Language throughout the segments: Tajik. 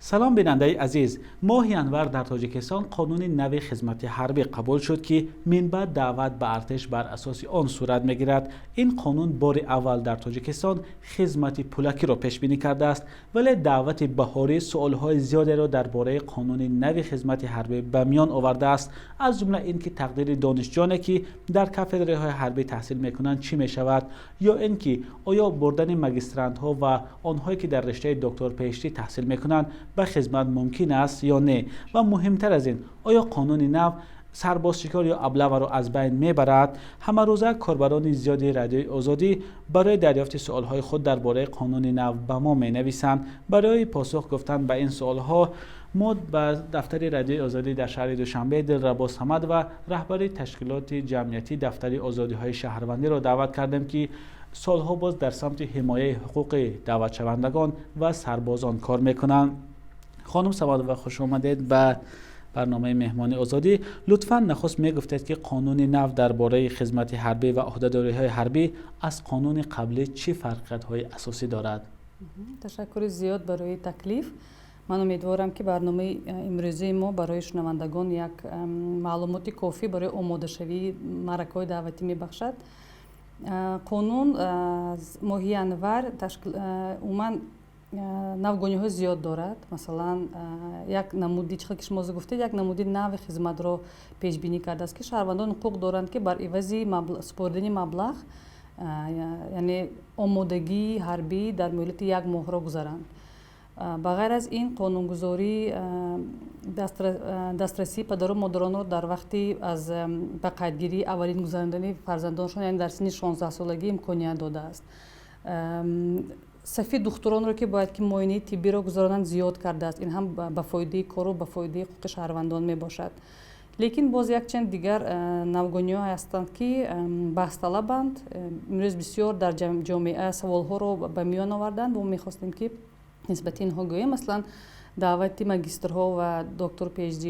سلام بیننده عزیز، ماه ینور در تاجیکستان قانون نو خدمت حربی قبول شد که من بعد دعوت به ارتش بر اساس آن صورت میگیرد. این قانون بار اول در تاجیکستان خدمت پولکی را پیش بینی کرده است، ولی دعوت بهاری سوالهای زیادی را درباره قانون نو خدمت حربی به میان آورده است، از جمله اینکه تقدیر دانشجویانی که در کاتدرای های حربی تحصیل میکنند چی می شود، یا اینکه آیا بردن ماجستراندها و آنهایی که در رشته دکتر پیشتی تحصیل میکنند به خدمت ممکن است یا نه، و مهمتر از این آیا قانون نو سربازشکار یا ابله را از بین میبرد. همه روزه کاربران زیادی رادیوی آزادی برای دریافت سوالهای خود درباره قانون نو به ما می نویسند. برای پاسخ گفتن به این سوالها ما به دفتر رادیوی آزادی در شهر دوشنبه دلربا صمد و رهبر تشکیلات جمعیتی دفتر آزادی های شهروندی را دعوت کردیم که سالها باز در سمت حمایت حقوق دعوت شوندگان و سربازان کار میکنند. خانم صمد و خوش آمدید به برنامه مهمانی آزادی. لطفاً نخست میگفتید که قانون نو درباره خدمت حربی و عهده‌داری های حربی از قانون قبلی چه فرقیت های اساسی دارد؟ تشکر زیاد برای تکلیف. من امیدوارم که برنامه امروزی ما برای شنوندگان یک معلومات کافی برای آماده شوی معرکه‌های دعوتی میبخشد. قانون از ماه ینور عموماً навгониҳои зиёд дорад. Масалан, як намуди чӣ хел ки шумо гуфтед, як намуди нави хизматро пешбинӣ кардааст ки шаҳрвандон ҳуқуқ доранд ки бар ивази супоридани маблағ, яъне омодагии ҳарбӣ дар муҳлати як моҳро гузаранд. ба ғайр аз ин қонунгузорӣ дастрасии падару модаронро дар вақти аз ба қайдгирии аввалин гузарондани фарзандонашон, яъне дар синни 16 солагӣ имконият додааст. сафи духтуронро ки бояд ки муоинаи тиббиро гузаронанд зиёд кардааст. ин ҳам ба фоидаи кору ба фоидаи ҳуқуқи шаҳрвандон мебошад. лекин боз якчанд дигар навгониҳо ҳастанд ки баҳсталабанд. имрӯз бисёр дар ҷомеа саволҳоро ба миён оварданд. мо мехостем ки нисбати инҳо гӯем. маслан даъвати магистрҳо ва доктор PhD,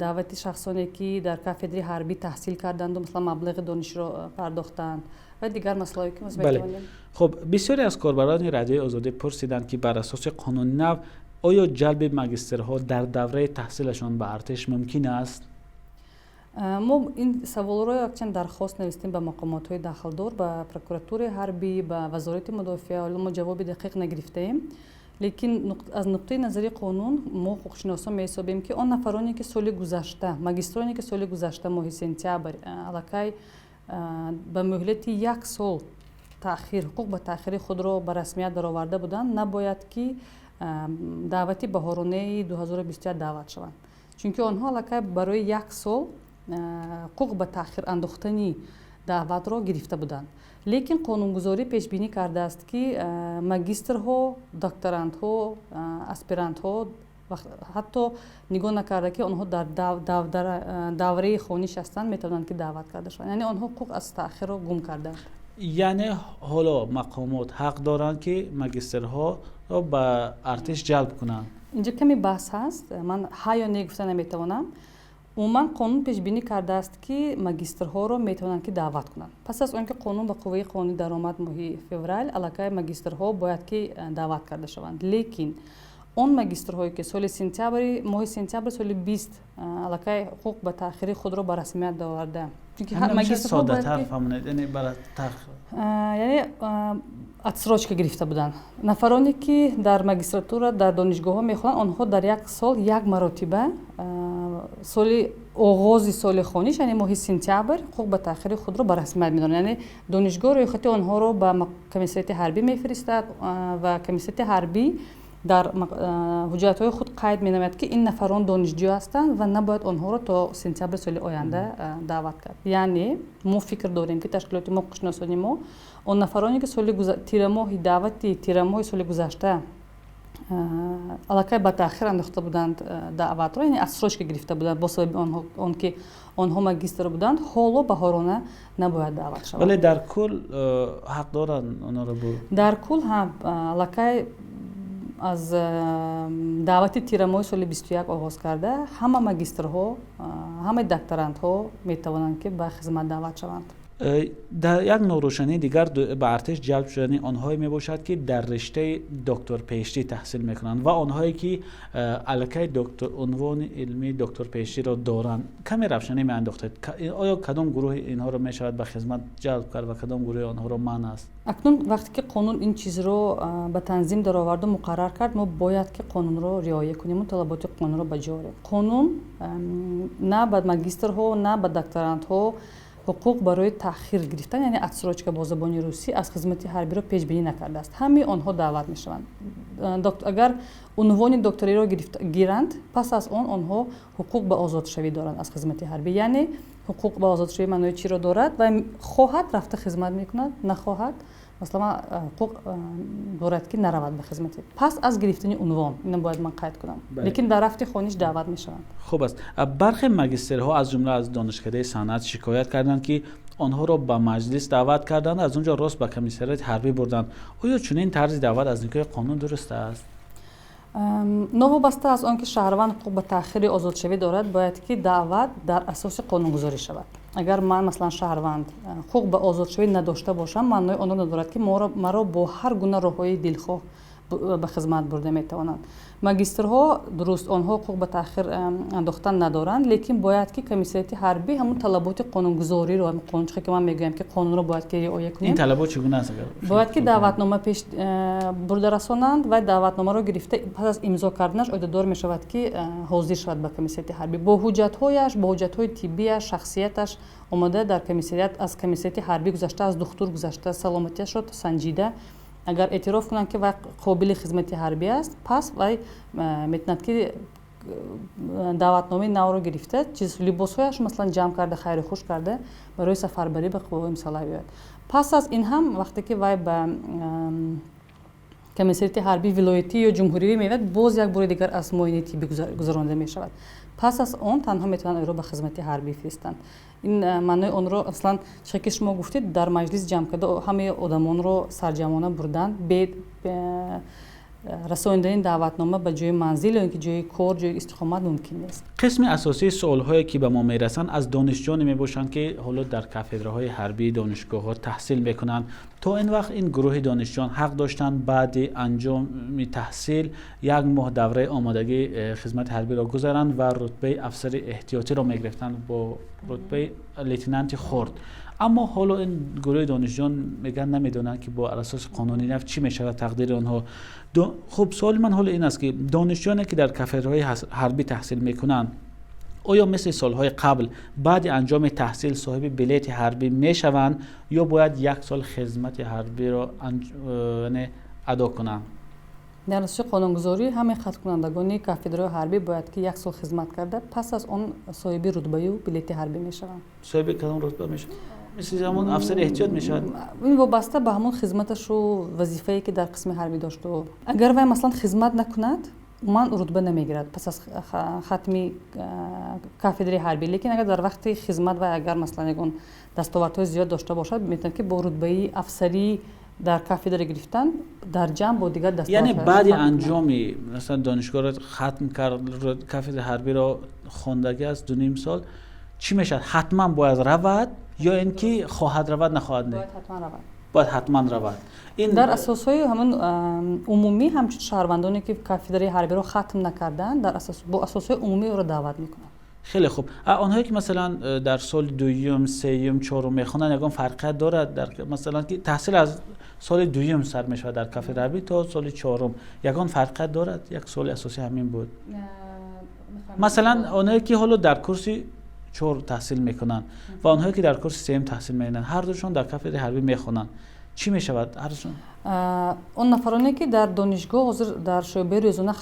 даъвати шахсоне ки дар кафедраи ҳарбӣ таҳсил карданду маслан маблағи донишро пардохтанд ва дигар масъалаҳое ки моз метавонем. خب بسیاری از کاربران رادیوی آزادی پرسیدند که بر اساس قانون نو آیا جلب ماجسترها در دوره تحصیلشان به ارتش ممکن است؟ ما این سوال را یکچند درخواست نوشتیم به مقامات‌های داخلدار، به پروکوراتوری حربی، به وزارت مدافعه، ولی ما جواب دقیق نگرفتیم. لیکن از نقطه نظری قانون ما حقوقشناسان می‌حسابیم که آن نفرانی که سال گذشته، ماجسترانی که سال گذشته ماه سپتامبر علاقه به مهلت یک سال تأخیر حقوق به تأخیر خود را به رسمیت درآورده بودند، نباید که دعوتی بهارانه 2021 دعوت شوند، چون که آنها علاقه برای یک سال حقوق به تأخیر انداختنی دعوت را گرفته بودند. لیکن قانونگذاری پیش بینی کرده است که ماجسترها، دکتراندها، اسپرانتها حتی نگاه نکرده که آنها در دوره خوانش هستند میتوانند که دعوت کرده شوند. یعنی آنها حقوق از تأخیر را گم کردند. یعنی حالا مقامات حق دارند که ماجسترها را به ارتش جلب کنند. اینجا کمی بحث هست. من ها یا نه گفته نمیتوانم. عموما قانون پیش بینی کرده است که ماجسترها را میتوانند که دعوت کنند. پس از آنکه قانون به قوه قانونی درآمد ماه فوریه، علاقه ماجسترها باید که دعوت کرده شوند. لیکن اون ماجسترهایی که سال سپتامبر ماه سپتامبر سال 20 علاقه حقوق به تأخیر خود را به رسمیت درآورده. همیشه ساده تر فهمونید، یعنی برای یعنی отсрочка گرفته بودند. نفرانی که در ماجستراتورا در دانشگاه ها میخوانند، آنها در یک سال یک مرتبه سال آغاز سال خوانش، یعنی ماه سپتامبر حقوق به تأخیر خود را به رسمیت میدانند. یعنی دانشگاه روی خط آنها را به کمیسیت حربی میفرستد و کمیسیت حربی در حجت‌های خود قید می‌نماید که این نفران دانشجو هستند و نباید آنها را تا سپتامبر سال آینده دعوت کرد. یعنی ما فکر داریم که تشکیلات ما حقوق‌شناسانی ما آن نفرانی که تیر ماه دعوتی تیر ماه سال گذشته علاقه به تأخیر انداخته بودند دعوت را، یعنی отсрочка گرفته بودند با سبب آنکه آنها ماجستر بودند، حالا بهارانه نباید دعوت شوند. ولی در کل حق دارند آنها را در کل هم علاقه از دعوتی تیرماه سال 21 آغاز کرده، همه ماجسترها، همه دکتراندها میتوانند که به خدمت دعوت شوند. در یک نوروشنی دیگر به ارتش جلب شدن آنهایی می باشد که در رشته دکتر پیشتی تحصیل میکنند و آنهایی که الکی دکتر عنوان علمی دکتر پیشتی را دارند. کمی روشنی می انداختید آیا کدام گروه اینها را می شود به خدمت جلب کرد و کدام گروه آنها را منع است؟ اکنون وقتی که قانون این چیز رو به تنظیم در آورد و مقرر کرد، ما باید که قانون رو رعایت کنیم و طلبات قانون رو بجا آوریم. قانون نه به ماگسترها نه به دکترانتها حقوق برای تأخیر گرفتن، یعنی отсрочка با زبان روسی از خدمت حربی را پیش بینی نکرده است. همه آنها دعوت می شوند. اگر عنوان دکتری را گیرند، پس از آنها حقوق به آزادشوی دارند از خدمت حربی. یعنی حقوق به آزادشوی معنای چی را دارد و خواهد رفته خدمت میکند، نخواهد مثلا حقوق دارد که نرود به خدمت. پس از گرفتن عنوان اینو باید من قید کنم. لیکن در رفت خانش دعوت میشوند. خوب است. برخی ماگسترها از جمله از دانشکده صنعت شکایت کردند که آنها را به مجلس دعوت کردند، از اونجا راست به کمیسریات حربی بردند. آیا چنین طرز دعوت از نیروی قانون درست است؟ نوابسته از آنکه شهروند حقوق به تأخیر آزادشوی دارد، باید که دعوت در اساس قانونگذاری شود. اگر من مثلا شهروند حقوق به آزادشوی نداشته باشم، معنای آن ندارد که مرا با هر گونه راههای دلخواه به خدمت برده میتوانند. ماگسترها درست آنها حقوق به تأخیر انداختن ندارند، لیکن باید که کمیسریات حربی همون طلبات قانونگذاری رو، قانون که من میگم که قانون رو باید که رعایت کنیم. این طلبات چگونه است؟ باید که دعوتنامه پیش برده رسانند و دعوتنامه رو گرفته پس از امضا کردنش عهدهدار می شود که حاضر شود به کمیسریات حربی با حجت‌هایش، با حجت‌های طبی، شخصیتش اومده در کمیسریات، از کمیسریات حربی گذشته، از دکتر گذشته، سلامتیش رو سنجیده. اگر اعتراف کنند که وقت قابل خدمت حربی است، پس وای میتوند که دعوتنامه نو رو گرفته، چیز لباسهایش مثلا جمع کرده، خیر خوش کرده برای سفربری به قوای مسلح بیاید. پس از این هم وقتی که وای به کمیسریات حربی ولایتی یا جمهوری میاد، باز یک بار دیگر از معاینه طبی گذرانده می شود. پس از آن تنها میتونن او را به خدمت حربی فرستند. این معنای آن رو اصلا چه شما گفتید در مجلس جمع کرده همه آدمان رو سرجمانه بردن به رساندن دعوتنامه به جای منزل یا اینکه جای کار، جای استقامت ممکن نیست. قسم اساسی سوال‌هایی که به ما میرسند از دانشجویان میباشند که حالا در کاتدرهای حربی دانشگاه‌ها تحصیل میکنند. تا این وقت این گروه دانشجویان حق داشتند بعد انجام تحصیل 1 ماه دوره آمادگی خدمت حربی را گذارند و رتبه افسر احتیاطی را میگرفتند با رتبه لیتنانت خرد. اما حالا این گروه دانشجویان میگن نمیدونن که با اساس قانونی نفت چی میشه تقدیر آنها. خب سوال من حالا این است که دانشجویانی که در کاتدرهای حربی تحصیل میکنن آیا مثل سالهای قبل بعد انجام تحصیل صاحب بلیت حربی میشوند یا باید 1 سال خدمت حربی را ادا کنند؟ در اساس قانونگذاری همه خط کنندگان کاتدرهای حربی باید که 1 سال خدمت کرده، پس از آن صاحب رتبه و بلیت حربی میشوند. صاحب کدام رتبه میشوند؟ مثل همون افسر احتیاط میشود. این وابسته به همون خدمتش و وظیفه‌ای که در قسم حربی داشته. اگر وای مثلا خدمت نکند، من رتبه نمیگیرد پس از ختمی کاتدر حربی. لیکن اگر در وقت خدمت و اگر مثلا یگان دستاوردهای زیاد داشته باشد، میتونه که با رتبه افسری در کاتدر گرفتن در جمع با دیگر دستاورد. یعنی بعد انجامی مثلا دانشگاه را ختم کرد، کاتدر حربی را خواندگی از 2.5 سال چی میشد؟ حتما باید رود یا اینکه خواهد رود نخواهد؟ باید حتما رود. باید حتما رود. این در اساسهای همون عمومی همچون شهروندانی که کاتدر حربی رو ختم نکردن در اساس با اساسهای عمومی رو دعوت میکنن. خیلی خوب. آنهایی که مثلا در سال 2م، 3م، 4م میخونن یگان فرقیت دارد در مثلا که تحصیل از سال 2م سر میشود در کاتدر حربی تا سال 4م یگان فرقیت دارد؟ یک سال اساسی همین بود. مثلا آنهایی که حالا در کورس 4 تحصیل میکنن و آنهایی که در کورس 3 تحصیل میکنن هر دوشون در کاتدر حربی میخونن، چی میشود هر دوشون؟ اون نفرانی که در دانشگاه حاضر در شعبه ریاضیات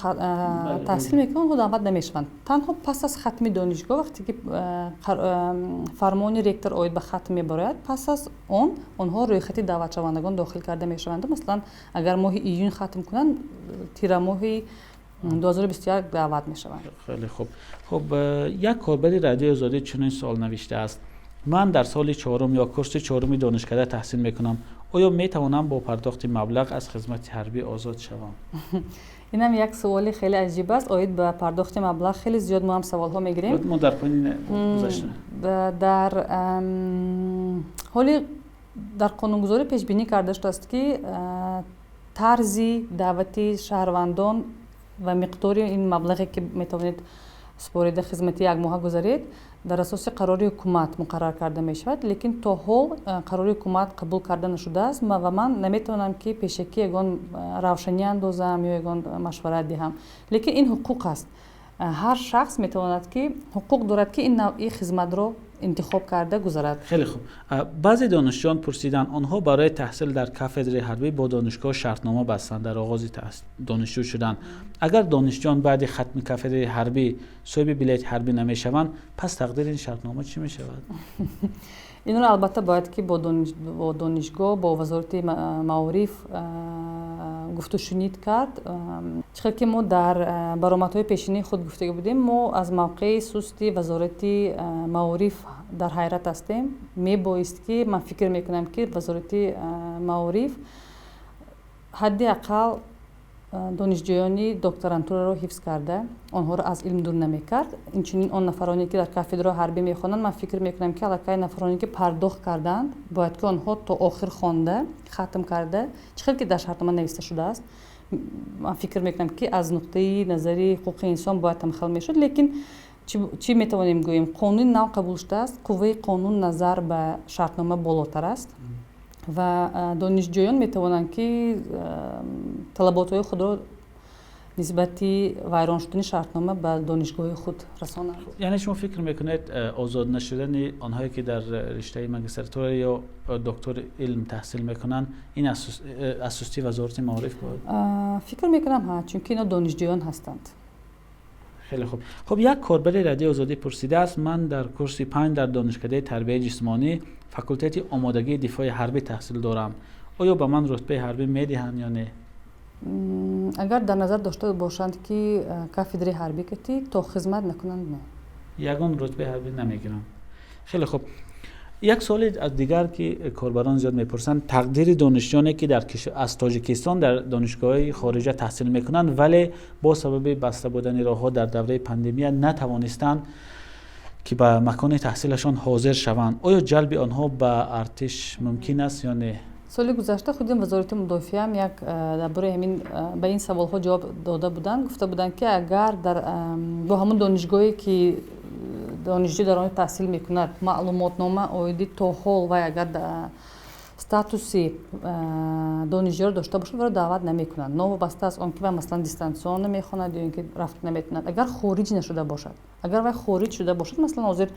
تحصیل میکنن و دعوت نمیشوند. تنها پس از ختم دانشگاه وقتی که فرمان رکتور آید به ختم میبرد، پس از اون آنها روی خط دعوت شوندگان داخل کرده میشوند. مثلا اگر ماه ایون ختم کنن، تیر ماه 2021 دعوت میشوند. خیلی خوب. خب یک کاربر رادیو آزادی چنین سوال نوشته است: من در سال 4 یا کورس 4 دانشکده تحصیل میکنم، آیا میتوانم با پرداخت مبلغ از خدمت حربی آزاد شوم؟ این هم یک سوال خیلی عجیب است. آید به پرداخت مبلغ خیلی زیاد ما هم سوال ها میگیریم. ما در پایین گذاشتم. در ҳоли дар қонунгузорӣ пешбинӣ карда шудааст ки тарзи даъвати шаҳрвандон ва миқдори ин маблағе ки метавонед спорида хизмати якмоҳа гузаред дар асоси қарори ҳукумат муқаррар карда мешавад, лекин то ҳол қарори ҳукумат қабул карда нашудааст ва ман наметавонам ки пешакӣ ягон равшанӣ андозам ё ягон машварат диҳам. Лекин ин ҳуқуқ аст. ҳар шахс метавонад ки ҳуқуқ дорад ки ин навъи хизматро интихоб карда гузарад. хеле хуб. баъзе донишҷӯён пурсиданд онҳо барои таҳсил дар кафедраи ҳарбӣ бо донишгоҳ шартнома бастанд дар оғози донишҷӯ шудан. агар донишҷӯён баъди хатми кафедраи ҳарбӣ соҳиби билети ҳарбӣ намешаванд, пас тақдири ин шартнома чӣ мешавад? инро албатта бояд ки бо донишгоҳ бо вазорати маориф гуфту шунид кард. чӣ хел ки мо дар баромадҳои пешинии худ гуфтага будем, мо аз мавқеи сусти вазорати маориф дар ҳайрат ҳастем. мебоист ки ман фикр мекунам ки вазорати маориф ҳадди ақал донишҷӯёни докторантураро ҳифз карда онҳоро аз илм дур намекард. инчунин он нафароне ки дар кафедраи ҳарбӣ мехонанд, ман фикр мекунам ки аллакай нафароне ки пардохт карданд бояд ки онҳо то охир хонда хатм карда чӣ хел ки дар шартнома нависта шудааст, ман фикр мекунам ки аз нуқтаи назари ҳуқуқи инсон бояд ҳамхел мешуд. лекин чӣ метавонем гӯем? қонуни нав қабул шудааст, қувваи қонун назар ба шартнома болотар аст ва донишҷӯён метавонанд ки талаботҳои худро нисбати вайрон шудани шартнома ба донишгоҳи худ расонанд. яъне шумо фикр мекунед озод нашудани онҳое ки дар риштаи магистратура ё доктори илм таҳсил мекунанд ин аз сусти вазорати маориф bod? фикр мекунам ҳа, чунки ино донишҷӯён ҳастанд. хеле хуб. хуб, як корбари радиои озодӣ пурсидааст: ман дар курси 5 дар донишкадаи тарбияи ҷисмонӣ факултети омодагии дифои ҳарбӣ таҳсил дорам. оё ба ман рутбаи ҳарбӣ медиҳанд ё не? агар дар назар дошта бошанд ки кафедраи ҳарбӣ кати то хизмат накунанд, не, ягон рутбаи ҳарбӣ намегиранд. хеле хуб. як соли дигар ки корбарон зиёд мепурсанд: тақдири донишҷӯёне ки аз тоҷикистон дар донишгоҳҳои хориҷа таҳсил мекунанд, вале бо сабаби баста будани роҳҳо дар давраи пандемия натавонистанд ки ба макони таҳсилашон ҳозир шаванд. оё ҷалби онҳо ба артиш мумкин аст ё не? соли гузашта худин вазорати мудофиаам як дар бораи ҳамин ба ин саволҳо ҷавоб дода буданд. гуфта буданд ки агар бо ҳамон донишгоҳе ки донишҷӯ дар он таҳсил мекунад маълумотнома оиди то ҳол вай агар статуси донишҷӯро дошта бошад, варо даъват намекунанд, новобаста аз он ки вай маслан дистансион мехонад ё ин ки рафт наметавонад. агар хориҷ нашуда бошад, агар вай хориҷ шуда бошад, маслан ҳозир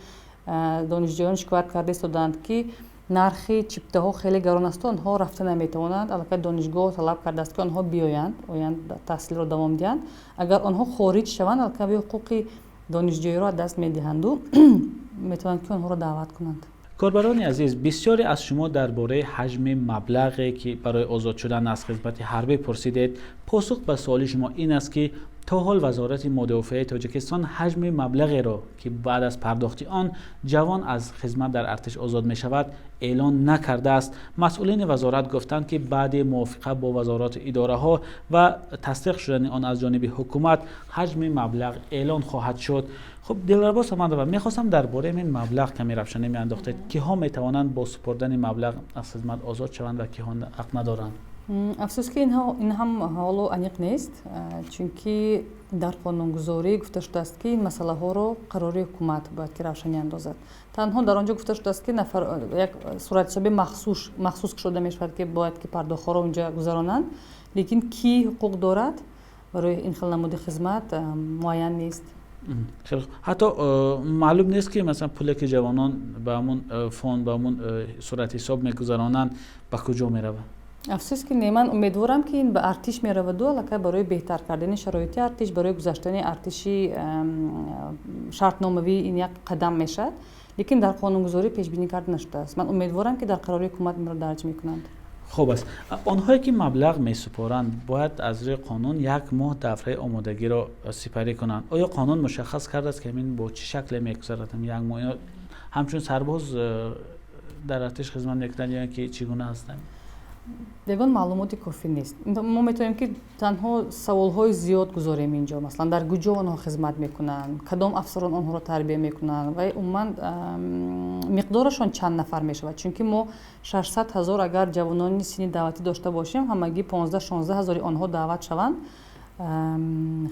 донишҷӯён шикоят карда истоданд ки нархи чиптаҳо хеле гарон аст, онҳо рафта наметавонанд. аллакай донишгоҳ талаб кардааст ки онҳо биёянд, оянд таҳсилро давом диҳанд. агар онҳо хориҷ шаванд, аллакай ҳуқуқи донишҷӯиро аз даст медиҳанду метавонанд ки онҳоро даъват кунанд. корбарони азиз, бисёре аз шумо дар бораи ҳаҷми маблағе ки барои озод шудан аз хизмати ҳарбӣ пурсидед. посух ба суоли шумо ин аст ки то ҳол вазорати мудофиаи тоҷикистон ҳаҷми маблағеро ки баъд аз пардохти он ҷавон аз хизмат дар артиш озод мешавад эълон накардааст. масъулини вазорат гуфтанд ки баъди мувофиқа бо вазорати идораҳо ва тасдиқ шудани он аз ҷониби ҳукумат ҳаҷми маблағ эълон хоҳад шуд. хуб, дилрабо самандова, мехостам дар бораи ин маблағ каме равшанӣ меандохтед. киҳо метавонанд бо супурдани маблағ аз хизмат озод шаванд ва киҳо ҳақ надоранд? афсус ки ин ҳам ҳоло аниқ нест, чунки дар қонунгузорӣ гуфта шудааст ки ин масъалаҳоро қарори ҳукумат бояд ки равшанӣ андозад. танҳо дар он ҷо гуфта шудааст ки як суратҳисоби махсус кушода мешавад ки бояд ки пардохтҳоро онҷа гузаронанд, лекин ки ҳуқуқ дорад барои ин хел намуди хизмат муайян нест. ҳатто маълум нест ки масалан пуле ки ҷавонон ба ҳамун фонд ба ҳамун суратҳисоб мегузаронанд ба куҷо меравад? афсус ки не, ман умедворам ки ин ба артиш мераваду аллакай барои беҳтар кардани шароити артиш, барои гузаштани артиши шартномавӣ ин як қадам мешавад, лекин дар қонунгузорӣ пешбинӣ карда нашудааст. ман умедворам ки дар қарори ҳукумат инро дарҷ мекунанд. хуб аст. онҳое ки маблағ месупоранд бояд аз рӯи қонун як моҳ давраи омодагиро сипарӣ кунанд. оё қонун мушаххас кардааст ки ҳамин бо чӣ шакле мегузарад? як моҳ ҳамчун сарбоз дар артиш хизмат мекунанд ё ки чӣ гуна ҳастанд? ягон маълумоти кофӣ нест. Мо метавонем ки танҳо саволҳои зиёд гузорем инҷо. Маслан дар куҷо онҳо хизмат мекунанд, кадом афсарон онҳоро тарбия мекунанд ва умуман миқдорашон чанд нафар мешавад. Чунки мо 600 000 агар ҷавонони синни даъватӣ дошта бошем, ҳамагӣ 15-16 ҳазори онҳо даъват шаванд.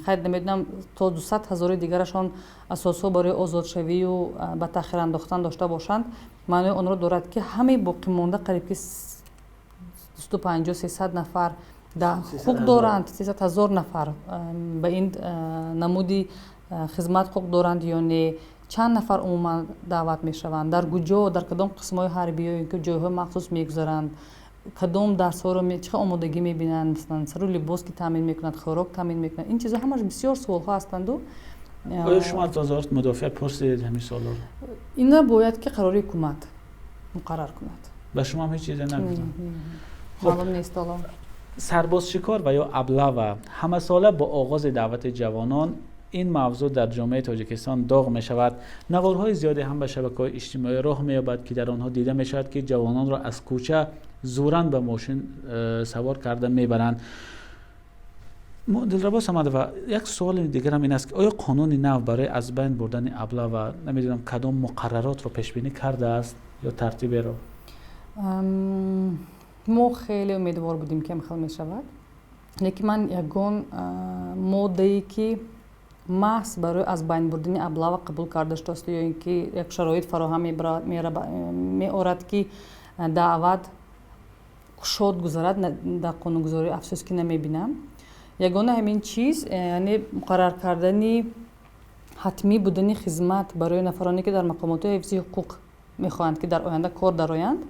хайр намедонам то 200 000 дигарашон асосҳо барои озодшавию ба таъхир андохтан дошта бошанд. маънои онро дорад ки ҳамаи боқимонда қариб ки 250-300 нафар ҳуқуқ доранд, 300 000 нафар ба ин намуди хизмат ҳуқуқ доранд ё не, чанд нафар умуман даъват мешаванд, дар куҷо, дар кадом қисмҳои ҳарбиё ки ҷойҳои махсус мегузаранд, кадом дарсҳоро чӣ хел омодагӣ мебинанд, маслан сару либос ки таъмин мекунанд, хӯрок таъмин мекунанд. ин чизҳо ҳамаш бисёр суолҳо ҳастанду оё шумо аз вазорати мудофиа пурсидед ҳамин суолҳоро? инро бояд ки қарори ҳукумат муқаррар кунад. ба шумо ҳам ҳеҷ чизе нагуфтанд? маълум нест ҳоло. сарбозшикор ва ё аблава ҳамасола бо оғози даъвати ҷавонон ин мавзӯъ дар ҷомеаи тоҷикистон доғ мешавад. наворҳои зиёде ҳам ба шабакаҳои иҷтимоӣ роҳ меёбад ки дар онҳо дида мешавад ки ҷавононро аз кӯча зӯран ба мошин савор карда мебаранд. дилрабо самадова, як суоли дигарам ин аст ки оё қонуни нав барои аз байн бурдани аблава намедонам кадом муқарраротро пешбинӣ кардааст ё тартиберо? мо хеле умедвор будем ки ҳамин хел мешавад, лекин ман ягон моддае ки маҳз барои аз байн бурдани аблава қабул карда шудааст ё ин ки як шароит фароҳам меорад ки даъват кушод гузарад, дар қонунгузорӣ афсӯс ки намебинам. ягона ҳамин чиз яъне муқаррар кардани ҳатмӣ будани хизмат барои нафароне ки дар мақомоти ҳифзи ҳуқуқ мехоҳанд ки дар оянда кор дароянд.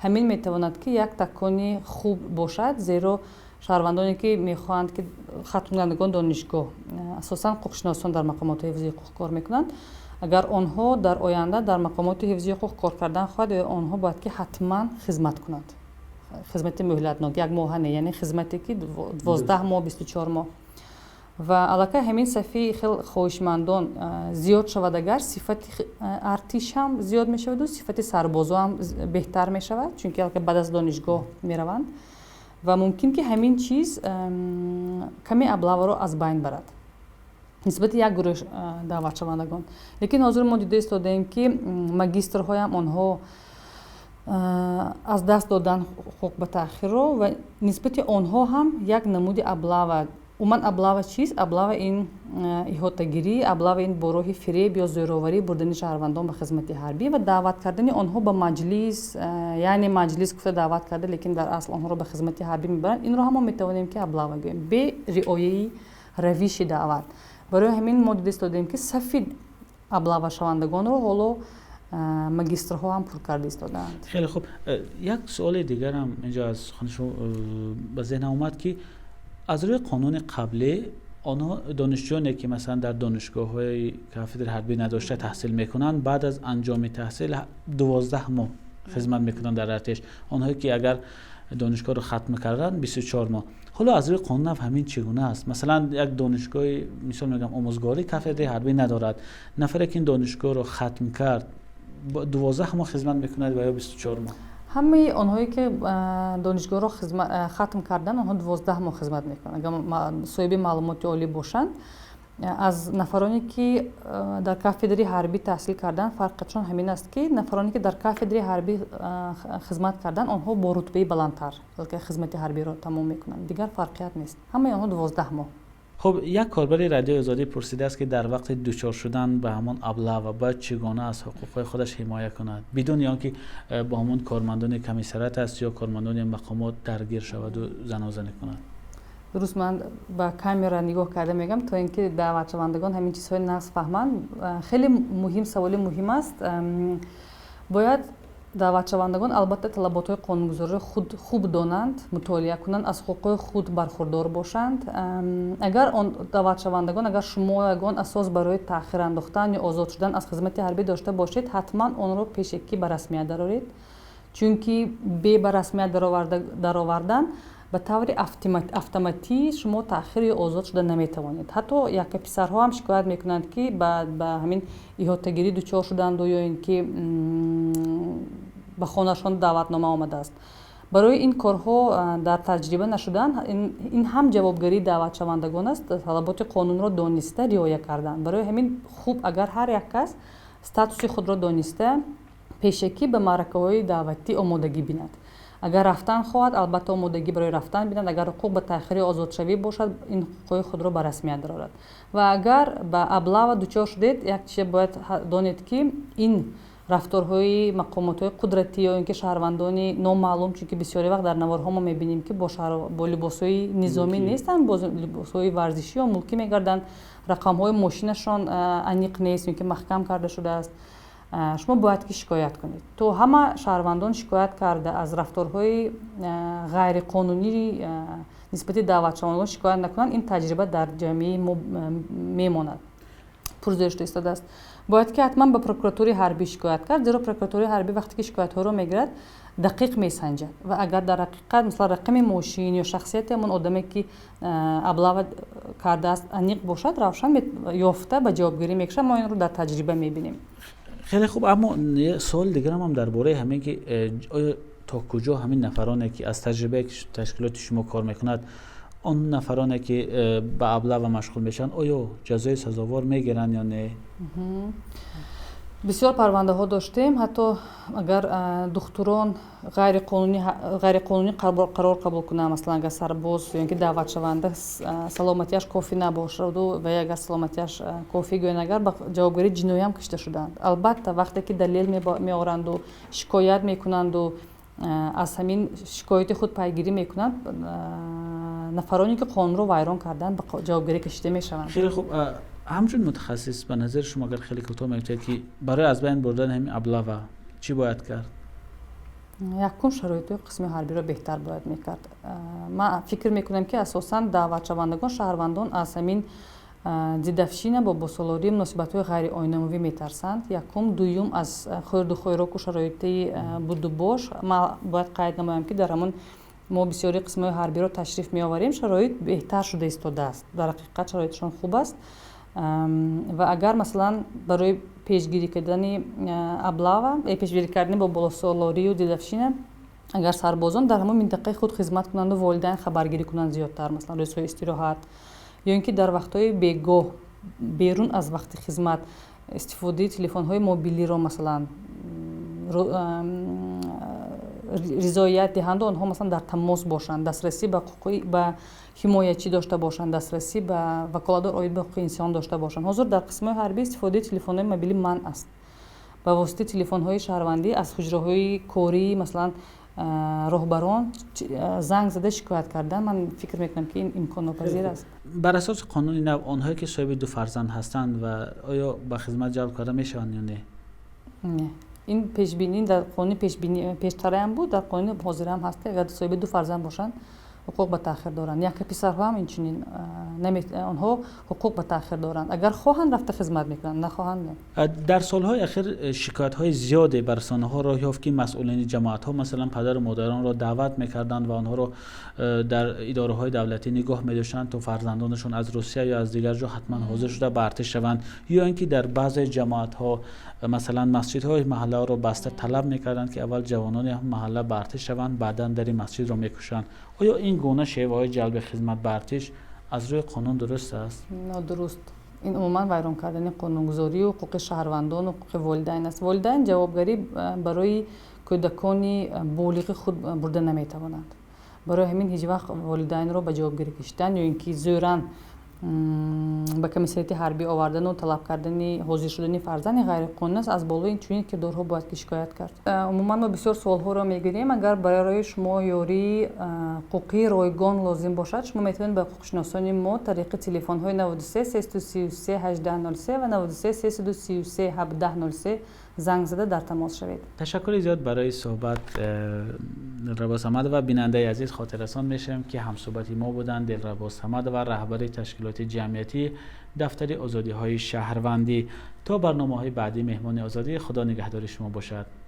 ҳамин метавонад ки як такони хуб бошад, зеро шаҳрвандоне ки мехоҳанд ки хатмкунандагон донишгоҳ асосан ҳуқуқшиносон дар мақомоти ҳифзи ҳуқуқ кор мекунанд. агар онҳо дар оянда дар мақомоти ҳифзи ҳуқуқ кор кардан хоҳад, онҳо бояд ки ҳатман хизмат кунанд. хизмати муҳлатнок, як моҳа не, яъне хизмате ки 12 моҳ 24 моҳ. ва аллакай ҳамин сафи хел хоҳишмандон зиёд шавад, агар сифати артиш ҳам зиёд мешаваду сифати сарбозо ҳам беҳтар мешавад, чунки аллакай баъд аз донишгоҳ мераванд ва мумкин ки ҳамин чиз каме аблаваро аз байн барад нисбати як гурӯҳ даъватшавандагон. лекин ҳозир мо дида истодаем ки магистрҳоям онҳо аз даст додан ҳуқуқ ба таъхирро ва нисбати онҳо ҳам як намуди аблава. умуман аблава чист? Аблава ин иҳотагирӣ, аблава ин бо роҳи фиреб ё зӯроварӣ бурдани шаҳрвандон ба хизмати ҳарбӣ ва даъват кардани онҳо ба маҷлис, яъне маҷлис гуфта даъват карда, лекин дар асл онҳоро ба хизмати ҳарбӣ мебаранд. инро ҳам мо метавонем ки аблава гӯем бе риояи равиши даъват. барои ҳамин мо дида истодаем ки сафи аблавашавандагонро ҳоло магистрҳо ҳам пур карда истодаанд. хеле хуб. як суоли дигарам инҷо аз сухани шумо ба зеҳнам омад ки аз рӯи қонуни қаблӣ онҳо донишҷӯёне ки масалан дар донишгоҳҳои кафедри ҳарбӣ надошта таҳсил мекунанд, баъд аз анҷоми таҳсил 12 моҳ хизмат мекунанд дар артиш. онҳое ки агар донишгоҳро хатм карданд 24 моҳ. ҳоло аз рӯи қонун нав ҳамин чӣ гуна аст? масалан як донишгоҳи мисол мегӯям омӯзгорӣ кафедри ҳарбӣ надорад, нафаре ки ин донишгоҳро хатм кард 12 моҳ хизмат мекунад ва ё 24 моҳ? ҳамаи онҳое ки донишгоҳро хатм кардан онҳо 12 моҳ хизмат мекунанд. агар соҳиби маълумоти олӣ бошанд, аз нафароне ки дар кафедри ҳарбӣ таҳсил кардан фарқашон ҳамин аст ки нафароне ки дар кафедри ҳарбӣ хизмат кардан онҳо бо рутбаи баландтар хизмати ҳарбиро тамом мекунанд. дигар фарқият нест. ҳамаи онҳо 12 моҳ. хуб, як корбари радиои озодӣ пурсидааст ки дар вақти дучор шудан ба ҳамон аблава бояд чӣ гуна аз ҳуқуқҳои худаш ҳимоя кунад, бидуни он ки бо ҳамон кормандони комиссариат аст ё кормандони мақомот даргир шаваду занозанӣ кунад? дуруст, ман ба камера нигоҳ карда мегӯям то ин ки даъватшавандагон ҳамин чизҳои нағз фаҳманд. хеле муҳим, саволи муҳим аст. бояд даъватшавандагон албатта талаботҳои қонунгузориро хуб донанд, мутолиа кунанд, аз ҳуқуқи худ бархурдор бошанд. агар даъватшавандагон, агар шумо ягон асос барои таъхир андохтан ё озод шудан аз хизмати ҳарбӣ дошта бошед, ҳатман онро пешакӣ ба расмият дароред, чунки бе ба расмият даровардан ба таври автоматӣ шумо таъхир ё озод шуда наметавонед. ҳатто якаписарҳо ҳам шикоят мекунанд ки ба ҳамин иҳотагирӣ дучор шуданду ё ин ки ба хонашон даъватнома омадааст. барои ин корҳо дар таҷриба нашудан. Ин ҳам ҷавобгарии даъватшавандагон аст, талаботи қонунро дониста риоя кардан. Барои ҳамин хуб агар ҳар як кас статуси худро дониста пешакӣ ба маъракаҳои даъватӣ омодагӣ бинад. агар рафтан хоҳад, албатта омодагӣ барои рафтан бинад. агар ҳуқуқ ба таъхири озодшавӣ бошад, ин ҳуқуқи худро ба расмият дорад. ва агар ба аблава дучор шудед, як чизе бояд донед ки ин рафторҳои мақомотҳои қудратӣ ё ин ки шаҳрвандони номаълум, чунки бисёри вақт дар наворҳо мо мебинем ки бо либосҳои низомӣ нестанд, бо либосҳои варзишӣ ё мулкӣ мегарданд, рақамҳои мошинашон аниқ нест ё ки маҳкам карда шудааст. шумо бояд ки шикоят кунед. То ҳама шаҳрвандон шикоят карда аз рафторҳои ғайриқонунӣ нисбати даъватшавандагон шикоят накунанд, ин таҷриба дар ҷамъияи мо мемонад, пурзешта истодааст. бояд ки ҳатман ба прокуратураи ҳарбӣ шикоят кард, зеро прокуратураи ҳарбӣ вақте ки шикоятҳоро мегирад, дақиқ месанҷад ва агар дар ҳақиқат мисалан рақами мошин ё шахсияти ҳамон одаме ки аблава кардааст аниқ бошад, равшан ёфта ба ҷавобгарӣ мекашад. мо инро дар таҷриба мебинем. خیلی خوب، اما یه سوال دیگر هم درباره همین که آیا تا کجا همین نفرانی که از تجربه تشکیلات شما کار میکند، آن نفرانی که به ابله و مشغول میشن آیا جزای سزاوار میگیرن یا نه؟ بسیار پرونده داشتیم. حتی اگر دختران غیرقانونی قرار قبول کنند، مثلا اگر سرباز یا اینکه دعوت شونده سلامتیش کافی نباشد و یا اگر سلامتیش کافی گوین، اگر به جوابگیری جنایی هم کشیده شدند. البته وقتی که دلیل میآورند و شکایت میکنند و از همین شکایت خود پیگیری میکنند، نفرانی که قانون رو ویران کردند به جوابگیری کشیده میشوند. خیلی خوب. همچون متخصص به نظر شما اگر خیلی کوتاه میگید که برای از بین بردن همین ابله چی باید کرد؟ یکم شرایط قسم حربی را بهتر باید میکرد. من فکر میکنم که اساساً دعوتشوندگان شهروندان از همین دیدفشین با بسالاری مناسبت‌های غیر آینه‌موی میترسند. یکم دوم از خورد و خوراک و شرایط بود و باش. ما باید قید نمایم که در همون ما بسیاری قسم‌های حربی را تشریف می‌آوریم، شرایط بهتر شده ایستاده است. در حقیقت شرایطشان خوب است. و اگر مثلا برای پیشگیری کردن ابله پیشگیری کردن با بالاسالاری و دیدفشین، اگر سربازان در همون منطقه خود خدمت کنند و والدین خبرگیری کنند زیادتر، مثلا روزهای استراحت یا اینکه در وقت‌های بیگاه بیرون از وقت خدمت استفاده تلفن‌های موبیلی را مثلا رضایت دهند، آنها مثلا در تماس باشند، دسترسی به حمایتچی داشته باشند، دسترسی به وکالتدار عاید به حقوق انسان داشته باشند. حاضر در قسم‌های حربی استفاده تلفن‌های موبیلی منع است. به واسطه تلفن‌های شهروندی از حجره‌های کاری مثلا راهبران زنگ زده شکایت کردن، من فکر میکنم که این امکان ناپذیر است. بر اساس قانون نو آنهایی که صاحب دو فرزند هستند و آیا به خدمت جلب کرده میشوند یا نه؟ نه. این پیش بینی در قانون پیشتر هم بود، در قانون حاضر هم هست که اگر صاحب دو فرزند باشند حقوق به تأخیر دارند. یک پسرها هم اینچنین آنها حقوق به تأخیر دارند. اگر خواهند رفته خدمت میکنند، نخواهند نه. در سالهای اخیر شکایت‌های زیادی بر رسانه‌ها راه یافت که مسئولین جماعت‌ها مثلا پدر و مادران را دعوت می‌کردند و آنها را در اداره‌های دولتی نگاه می‌داشتند تا فرزندانشون از روسیه یا از دیگر جا حتما حاضر شده به ارتش شوند، یا اینکه در بعضی جماعت‌ها مثلا مسجدهای محله را بسته طلب می‌کردند که اول جوانان محله به ارتش شوند، بعداً در این مسجد را می‌کشند. آیا این گونه شیوه‌های جلب خدمت به ارتش از روی قانون درست است؟ نه درست. این عموما ویران کردن قانونگذاری و حقوق شهروندان و حقوق والدین است. والدین جوابگری برای کودکان بالغ خود برده نمیتوانند. برای همین هیچ وقت والدین را به جوابگری کشیدن یا اینکه زورن به کمیسیت حربی آوردن و طلب کردن حاضر شدن فرزند غیر قانونی است. از بالای این چنین کردارها باید که شکایت کرد. عموما ما بسیار سوال‌ها را میگیریم. اگر برای شما یاری حقوقی رایگان لازم باشد، شما میتونید به حقوق‌شناسان ما طریق تلفن‌های 93 333 1803 و 93 333 1703 زنگ زده در تماس شوید. تشکر زیاد برای صحبت دلربا حمد و بیننده عزیز. خاطررسان میشم که همصحبتی ما بودند دلربا حمد و رهبر تشکیلات جمعیتی دفتر آزادی‌های شهروندی. تا برنامه‌های بعدی مهمان آزادی، خدا نگهدار شما باشد.